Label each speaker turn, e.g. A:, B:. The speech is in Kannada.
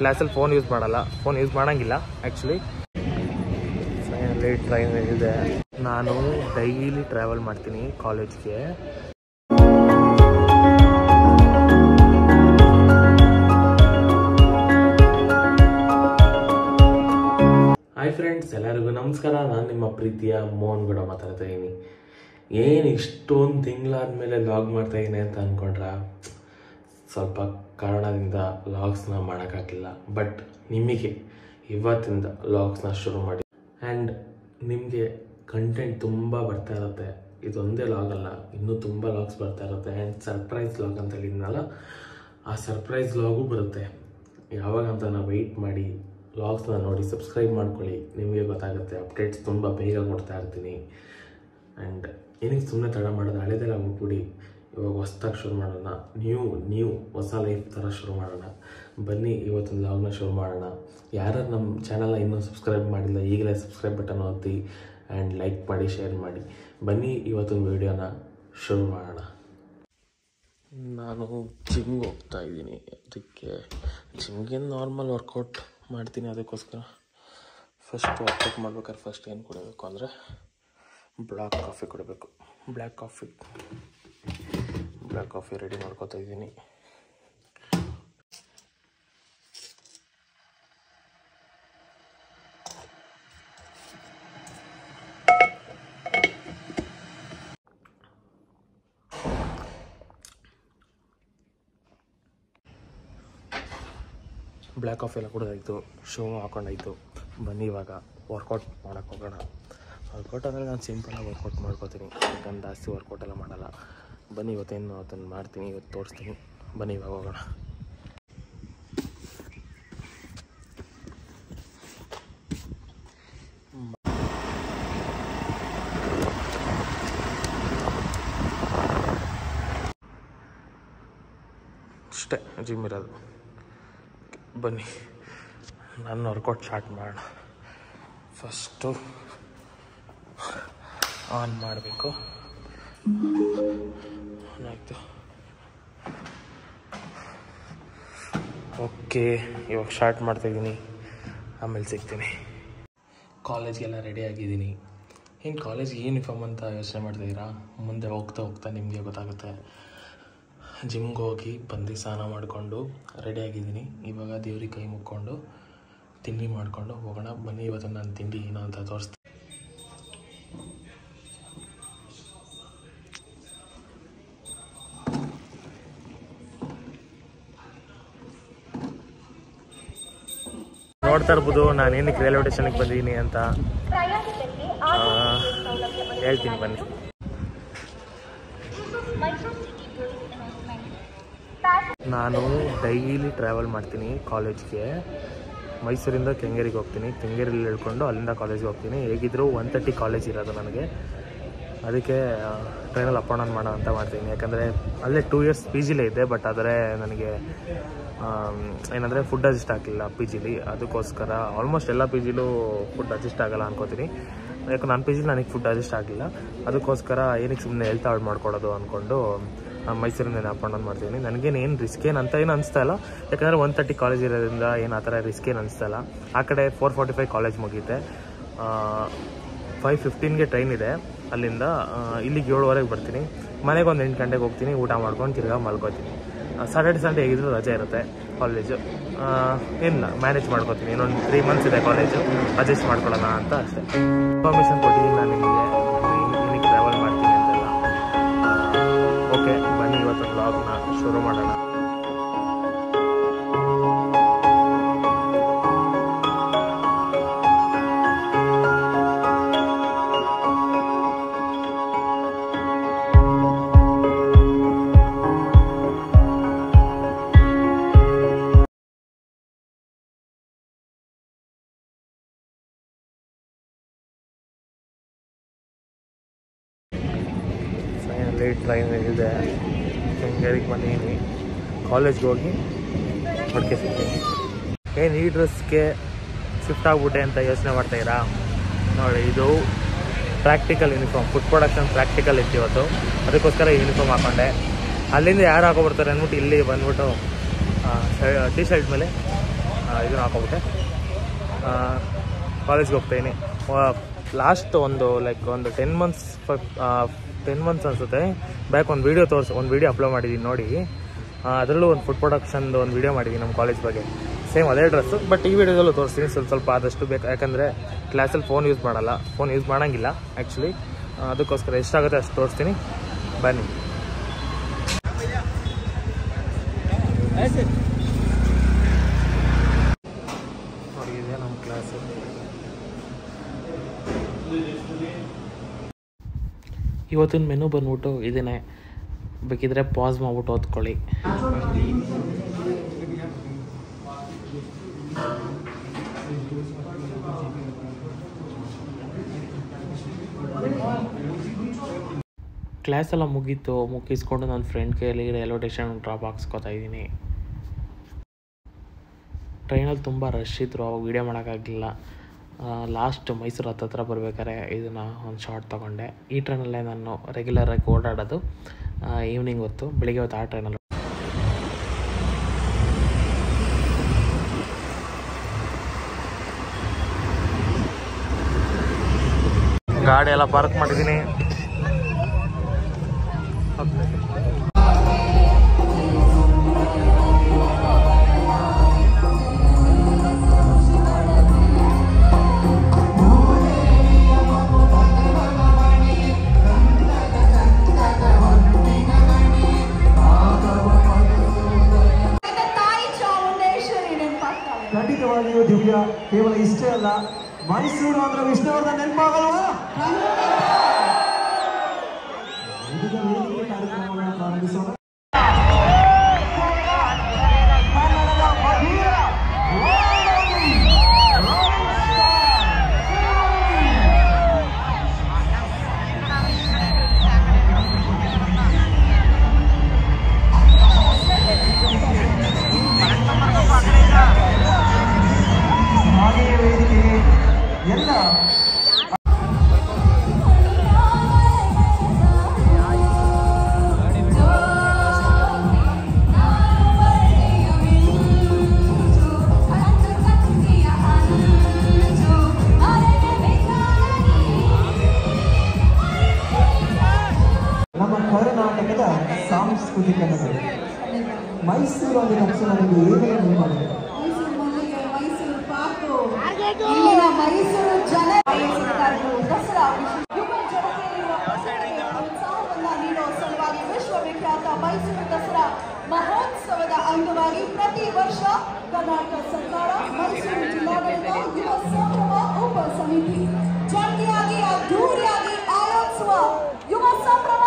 A: ಕ್ಲಾಸಲ್ಲಿ ಫೋನ್ ಯೂಸ್ ಮಾಡಲ್ಲ, ಫೋನ್ ಯೂಸ್ ಮಾಡೋಂಗಿಲ್ಲ ಆ್ಯಕ್ಚುಲಿ. ಫೈನಲಿ ಟ್ರೈನ್ ಇದೆ. ನಾನು ಡೈಲಿ ಟ್ರಾವೆಲ್ ಮಾಡ್ತೀನಿ ಕಾಲೇಜ್ಗೆ. ಹಾಯ್ ಫ್ರೆಂಡ್ಸ್, ಎಲ್ಲರಿಗೂ ನಮಸ್ಕಾರ. ನಾನು ನಿಮ್ಮ ಪ್ರೀತಿಯ ಮೋಹನ್ ಗೌಡ ಮಾತಾಡ್ತಾ ಇದ್ದೀನಿ. ಏನು ಇಷ್ಟೊಂದು ತಿಂಗಳಾದ್ಮೇಲೆ ಲಾಗ್ ಮಾಡ್ತಾಯಿದ್ದೀನಿ ಅಂತ ಅಂದ್ಕೊಂಡ್ರ, ಸ್ವಲ್ಪ ಕಾರಣದಿಂದ ಲಾಗ್ಸ್ನ ಮಾಡೋಕ್ಕಾಗಲಿಲ್ಲ. ಬಟ್ ನಿಮಗೆ ಇವತ್ತಿಂದ ಲಾಗ್ಸ್ನ ಶುರು ಮಾಡಿ. ಆ್ಯಂಡ್ ನಿಮಗೆ ಕಂಟೆಂಟ್ ತುಂಬ ಬರ್ತಾ ಇರುತ್ತೆ. ಇದೊಂದೇ ಲಾಗ್ ಅಲ್ಲ, ಇನ್ನೂ ತುಂಬ ಲಾಗ್ಸ್ ಬರ್ತಾ ಇರುತ್ತೆ. ಆ್ಯಂಡ್ ಸರ್ಪ್ರೈಸ್ ಲಾಗ್ ಅಂತ ಹೇಳಿದ್ನಲ್ಲ, ಆ ಸರ್ಪ್ರೈಸ್ ಲಾಗೂ ಬರುತ್ತೆ. ಯಾವಾಗಂತ ನಾವು ವೆಯ್ಟ್ ಮಾಡಿ ಲಾಗ್ಸ್ನ ನೋಡಿ ಸಬ್ಸ್ಕ್ರೈಬ್ ಮಾಡ್ಕೊಳ್ಳಿ, ನಿಮಗೆ ಗೊತ್ತಾಗುತ್ತೆ. ಅಪ್ಡೇಟ್ಸ್ ತುಂಬ ಬೇಗ ಕೊಡ್ತಾ ಇರ್ತೀನಿ. ಆ್ಯಂಡ್ ಏನಕ್ಕೆ ಸುಮ್ಮನೆ ತಡ ಮಾಡೋದು, ಹಳೆದೆಲ್ಲ ಬಿಟ್ಬಿಡಿ, ಇವಾಗ ಹೊಸ್ದಾಗಿ ಶುರು ಮಾಡೋಣ. ನ್ಯೂ ಹೊಸ ಲೈಫ್ ಥರ ಶುರು ಮಾಡೋಣ. ಬನ್ನಿ ಇವತ್ತೊಂದು ಲಾಗ್ನ ಶುರು ಮಾಡೋಣ. ಯಾರು ನಮ್ಮ ಚಾನಲ್ನ ಇನ್ನೂ ಸಬ್ಸ್ಕ್ರೈಬ್ ಮಾಡಿಲ್ಲ, ಈಗಲೇ ಸಬ್ಸ್ಕ್ರೈಬ್ ಬಟನ್ ಒತ್ತಿ ಆ್ಯಂಡ್ ಲೈಕ್ ಮಾಡಿ, ಶೇರ್ ಮಾಡಿ. ಬನ್ನಿ ಇವತ್ತೊಂದು ವೀಡಿಯೋನ ಶುರು ಮಾಡೋಣ. ನಾನು ಜಿಮ್ಗೆ ಹೋಗ್ತಾ ಇದ್ದೀನಿ. ಅದಕ್ಕೆ ಜಿಮ್ಗೆ ನಾರ್ಮಲ್ ವರ್ಕೌಟ್ ಮಾಡ್ತೀನಿ. ಅದಕ್ಕೋಸ್ಕರ ಫಸ್ಟ್ ವರ್ಕೌಟ್ ಮಾಡ್ಬೇಕಾದ್ರೆ ಫಸ್ಟ್ ಏನು ಕುಡಿಬೇಕು ಅಂದರೆ ಬ್ಲ್ಯಾಕ್ ಕಾಫಿ ಕುಡಿಬೇಕು. ಬ್ಲ್ಯಾಕ್ ಕಾಫಿ ರೆಡಿ ಮಾಡ್ಕೊತಾ ಇದ್ದೀನಿ. ಬ್ಲ್ಯಾಕ್ ಕಾಫಿ ಎಲ್ಲ ಕುಡಿದಾಯಿತು, ಶೂ ಹಾಕೊಂಡಾಯಿತು. ಬನ್ನಿ ಇವಾಗ ವರ್ಕೌಟ್ ಮಾಡೋಕ್ಕೆ ಹೋಗೋಣ. ವರ್ಕೌಟ್ ಅಂದರೆ ನಾನು ಸಿಂಪಲಾಗಿ ವರ್ಕೌಟ್ ಮಾಡ್ಕೋತೀನಿ, ಯಾಕಂದ್ರೆ ಜಾಸ್ತಿ ವರ್ಕೌಟ್ ಎಲ್ಲ ಮಾಡಲ್ಲ. ಬನ್ನಿ ಇವತ್ತೇನು ಅದನ್ನು ಮಾಡ್ತೀನಿ, ಇವತ್ತು ತೋರಿಸ್ತೀನಿ. ಬನ್ನಿ ಇವಾಗ ಹೋಗೋಣ. ಅಷ್ಟೇ ಜಿಮ್ ಇರೋದು. ಬನ್ನಿ ನಾನು ವರ್ಕೌಟ್ ಸ್ಟಾರ್ಟ್ ಮಾಡೋಣ. ಫಸ್ಟು ಆನ್ ಮಾಡಬೇಕು. ಆಯಿತು, ಓಕೆ. ಇವಾಗ ಸ್ಟಾರ್ಟ್ ಮಾಡ್ತಾಯಿದ್ದೀನಿ, ಆಮೇಲೆ ಸಿಗ್ತೀನಿ. ಕಾಲೇಜ್ಗೆಲ್ಲ ರೆಡಿ ಆಗಿದ್ದೀನಿ. ಇನ್ನು ಕಾಲೇಜ್ಗೆ ಯೂನಿಫಾರ್ಮ್ ಅಂತ ಯೋಚನೆ ಮಾಡ್ತಾಯಿದ್ದೀರಾ? ಮುಂದೆ ಹೋಗ್ತಾ ನಿಮಗೆ ಗೊತ್ತಾಗುತ್ತೆ. ಜಿಮ್ಗೆ ಹೋಗಿ ಬಂದು ಸ್ನಾನ ಮಾಡಿಕೊಂಡು ರೆಡಿಯಾಗಿದ್ದೀನಿ. ಇವಾಗ ದೇವ್ರಿಗೆ ಕೈ ಮುಕ್ಕೊಂಡು ತಿಂಡಿ ಮಾಡಿಕೊಂಡು ಹೋಗೋಣ. ಬನ್ನಿ ಇವತ್ತು ನಾನು ತಿಂಡಿ ಏನೋ ಅಂತ ತೋರಿಸ್ತೀನಿ. ನೋಡ್ತಾ ಇರ್ಬೋದು ನಾನು ಏನಕ್ಕೆ ರೈಲ್ವೆ ಸ್ಟೇಷನ್ಗೆ ಬಂದಿದ್ದೀನಿ ಅಂತ ಹೇಳ್ತೀನಿ. ಬನ್ನಿ. ನಾನು ಡೈಲಿ ಟ್ರಾವೆಲ್ ಮಾಡ್ತೀನಿ ಕಾಲೇಜ್ಗೆ. ಮೈಸೂರಿಂದ ಕೆಂಗೇರಿಗೆ ಹೋಗ್ತೀನಿ. ಕೆಂಗೇರಿಯಲ್ಲಿ ಇಳ್ಕೊಂಡು ಅಲ್ಲಿಂದ ಕಾಲೇಜ್ಗೆ ಹೋಗ್ತೀನಿ. ಹೇಗಿದ್ದರೂ 1:30 ಕಾಲೇಜ್ ಇರೋದು ನನಗೆ. ಅದಕ್ಕೆ ಟ್ರೈನಲ್ಲಿ ಅಪ್ ಆ್ಯಂಡ್ ಡೌನ್ ಮಾಡೋ ಅಂತ ಮಾಡ್ತೀನಿ. ಯಾಕಂದರೆ ಅಲ್ಲೇ 2 years ಪಿ ಜಿಲೇ ಇದ್ದೆ. ಬಟ್ ಆದರೆ ನನಗೆ ಏನಂದರೆ ಫುಡ್ ಅಡ್ಜಸ್ಟ್ ಆಗಲಿಲ್ಲ ಪಿ ಜಿಲಿ. ಅದಕ್ಕೋಸ್ಕರ ಆಲ್ಮೋಸ್ಟ್ ಎಲ್ಲ ಪಿ ಜಿಲೂ ಫುಡ್ ಅಡ್ಜಸ್ಟ್ ಆಗೋಲ್ಲ ಅನ್ಕೋತೀನಿ. ಯಾಕೆ ನನ್ನ ಪಿ ಜಿಲಿ ನನಗೆ ಫುಡ್ ಅಡ್ಜಸ್ಟ್ ಆಗಲಿಲ್ಲ. ಅದಕ್ಕೋಸ್ಕರ ಏನಕ್ಕೆ ಸುಮ್ಮನೆ ಹೆಲ್ತ್ ಹಾಳು ಮಾಡ್ಕೊಳ್ಳೋದು ಅಂದ್ಕೊಂಡು ಮೈಸೂರಿಂದ ಅಪ್ ಆ್ಯಂಡ್ ಡೌನ್ ಮಾಡ್ತೀನಿ. ನನಗೇನು ರಿಸ್ಕ್ ಅಂತ ಏನು ಅನಿಸ್ತಾ ಇಲ್ಲ. ಯಾಕಂದರೆ 1:30 ಕಾಲೇಜ್ ಇರೋದ್ರಿಂದ ಏನು ಆ ಥರ ರಿಸ್ಕ್ ಏನು ಅನಿಸ್ತಾ ಇಲ್ಲ. ಆ ಕಡೆ 4:45 ಕಾಲೇಜ್ ಮುಗಿಯುತ್ತೆ. 5:15ಗೆ ಟ್ರೈನ್ ಇದೆ ಅಲ್ಲಿಂದ. ಇಲ್ಲಿಗೆ 7:15 ಬರ್ತೀನಿ. ಮನೆಗೆ ಒಂದು 8 ಗಂಟೆಗೆ ಹೋಗ್ತೀನಿ. ಊಟ ಮಾಡ್ಕೊಂಡು ತಿರ್ಗಾ ಮಲ್ಕೋತೀನಿ. ಸ್ಯಾಟರ್ಡೆ ಸಂಡೇ ಹೇಗಿದ್ರು ರಜೆ ಇರುತ್ತೆ ಕಾಲೇಜು. ಏನಿಲ್ಲ, ಮ್ಯಾನೇಜ್ ಮಾಡ್ಕೋತೀನಿ. ಇನ್ನೊಂದು 3 months ಇದೆ ಕಾಲೇಜು, ಅಡ್ಜಸ್ಟ್ ಮಾಡ್ಕೊಳ್ಳೋಣ ಅಂತ ಅಷ್ಟೇ. ಇನ್ಫಾರ್ಮೇಷನ್ ಕೊಟ್ಟಿದ್ದೀನಿ ನಾನು ನಿಮಗೆ, ಏನಕ್ಕೆ ಟ್ರಾವೆಲ್ ಮಾಡ್ತೀನಿ ಅಂತೆಲ್ಲ. ಓಕೆ, ಬನ್ನಿ ಇವತ್ತು ಬ್ಲಾಗ್ನ ಶುರು ಮಾಡೋಣ. ಟ್ರೈನ್ ಇದೆ, ಕೆಂಗೇರಿಗೆ ಬಂದಿದ್ದೀನಿ. ಕಾಲೇಜ್ಗೆ ಹೋಗಿ ಹೊರಗೆ ಸಿಗ್ತೀನಿ. ಏನು ಈ ಡ್ರೆಸ್ಗೆ ಶಿಫ್ಟ್ ಆಗ್ಬಿಟ್ಟೆ ಅಂತ ಯೋಚನೆ ಮಾಡ್ತಾಯಿರಾ? ನೋಡಿ, ಇದು practical uniform, food production practical ಇತ್ತು ಇವತ್ತು. ಅದಕ್ಕೋಸ್ಕರ ಯೂನಿಫಾರ್ಮ್ ಹಾಕೊಂಡೆ. ಅಲ್ಲಿಂದ ಯಾರು ಹಾಕೊಬರ್ತಾರೆ ಅಂದ್ಬಿಟ್ಟು ಇಲ್ಲಿ ಬಂದ್ಬಿಟ್ಟು ಟಿ ಶರ್ಟ್ ಮೇಲೆ
B: ಇದನ್ನು ಹಾಕೊಂಬಿಟ್ಟೆ ಕಾಲೇಜ್ಗೆ ಹೋಗ್ತಾಯಿನಿ. ಲಾಸ್ಟ್ ಒಂದು 10 ಮಂತ್ಸ್ ಅನಿಸುತ್ತೆ ಬ್ಯಾಕ್ ಒಂದು ವೀಡಿಯೋ ಅಪ್ಲೋಡ್ ಮಾಡಿದ್ದೀನಿ ನೋಡಿ. ಅದರಲ್ಲೂ ಒಂದು ಫುಡ್ ಪ್ರೊಡಕ್ಷನ್ದು ಒಂದು ವೀಡಿಯೋ ಮಾಡಿದ್ದೀನಿ ನಮ್ಮ ಕಾಲೇಜ್ ಬಗ್ಗೆ. ಸೇಮ್ ಅದೇ ಡ್ರೆಸ್ಸು, ಬಟ್ ಈ ವಿಡಿಯೋದಲ್ಲೂ ತೋರಿಸ್ತೀನಿ ಸ್ವಲ್ಪ ಆದಷ್ಟು ಬೇಕು. ಯಾಕಂದರೆ ಕ್ಲಾಸಲ್ಲಿ ಫೋನ್ ಯೂಸ್ ಮಾಡೋಂಗಿಲ್ಲ ಆ್ಯಕ್ಚುಲಿ. ಅದಕ್ಕೋಸ್ಕರ ಎಷ್ಟಾಗುತ್ತೆ ಅಷ್ಟು ತೋರಿಸ್ತೀನಿ, ಬನ್ನಿ. ನೋಡಿ ಇದೆ ನಮ್ಮ ಕ್ಲಾಸು. ಇವತ್ತಿನ ಮೆನು ಬಂದ್ಬಿಟ್ಟು ಇದನ್ನೇ, ಬೇಕಿದ್ರೆ ಪಾಸ್ ಮಾಡ್ಬಿಟ್ಟು ಓದ್ಕೊಳ್ಳಿ. ಕ್ಲಾಸೆಲ್ಲ ಮುಗಿಸ್ಕೊಂಡು ನನ್ನ ಫ್ರೆಂಡ್ ಕೈಯಲ್ಲಿ ರೈಲ್ವೆ ಸ್ಟೇಷನ್ ಡ್ರಾಪ್ ಹಾಕ್ಸ್ಕೊತಾ ಇದ್ದೀನಿ. ಟ್ರೈನಲ್ಲಿ ತುಂಬ ರಶ್ ಇದ್ದರು, ಅವಾಗ ವೀಡಿಯೋ ಮಾಡೋಕ್ಕಾಗಲಿಲ್ಲ. ಲಾಸ್ಟ್ ಮೈಸೂರು ಹತ್ತತ್ರ ಬರ್ಬೇಕಾದ್ರೆ ಇದನ್ನು ಒಂದು ಶಾರ್ಟ್ ತೊಗೊಂಡೆ. ಈ ಟ್ರೈನಲ್ಲೇ ನಾನು ರೆಗ್ಯುಲರಾಗಿ ಓಡಾಡೋದು ಈವ್ನಿಂಗ್ ಹೊತ್ತು. ಬೆಳಿಗ್ಗೆ ಹೊತ್ತು ಆ ಟ್ರೈನಲ್ಲಿ ಗಾಡಿ ಎಲ್ಲ ಪಾರ್ಕ್ ಮಾಡಿದ್ದೀನಿ.
C: ಖಂಡಿತವಾಗಿಯೂ ದಿವ್ಯ, ಕೇವಲ ಇಷ್ಟೇ ಅಲ್ಲ, ಮೈಸೂರು ಅಂದ್ರೆ ವಿಷ್ಣುವರ್ಧನ್ ನೆನಪಾಗಲ್ವಾ? ಕಾರ್ಯಕ್ರಮವನ್ನು ಪ್ರಾರಂಭಿಸೋಣ. ಹಾಗೆಯೇ ವೇದಿಕೆಗೆ ಎಲ್ಲ ನಮ್ಮ ಕರ್ನಾಟಕದ ಸಾಂಸ್ಕೃತಿಕ ನಗರ ಮೈಸೂರು ಅಂದ ತಕ್ಷಣ ನಮಗೆ ಏನೇನು ನೆನಪಾಗುತ್ತೆ?
D: ಇಲ್ಲಿನ ಮೈಸೂರು ಜನ ದಸರಾ ಯುವ ಜನತೆಯಲ್ಲಿರುವ ಉತ್ಸಾಹವನ್ನ ನೀಡುವ ಸಲುವಾಗಿ ವಿಶ್ವವಿಖ್ಯಾತ ಮೈಸೂರು ದಸರಾ ಮಹೋತ್ಸವದ ಅಂಗವಾಗಿ ಪ್ರತಿ ವರ್ಷ ಕರ್ನಾಟಕ ಸರ್ಕಾರ, ಮೈಸೂರು ಜಿಲ್ಲಾಡಳಿತ, ಯುವ ಸಂಭ್ರಮ ಉಪ ಸಮಿತಿ ಜಂಟಿಯಾಗಿ ಅದ್ದೂರಿಯಾಗಿ ಆಯೋಜಿಸುವ ಯುವ ಸಂಭ್ರಮ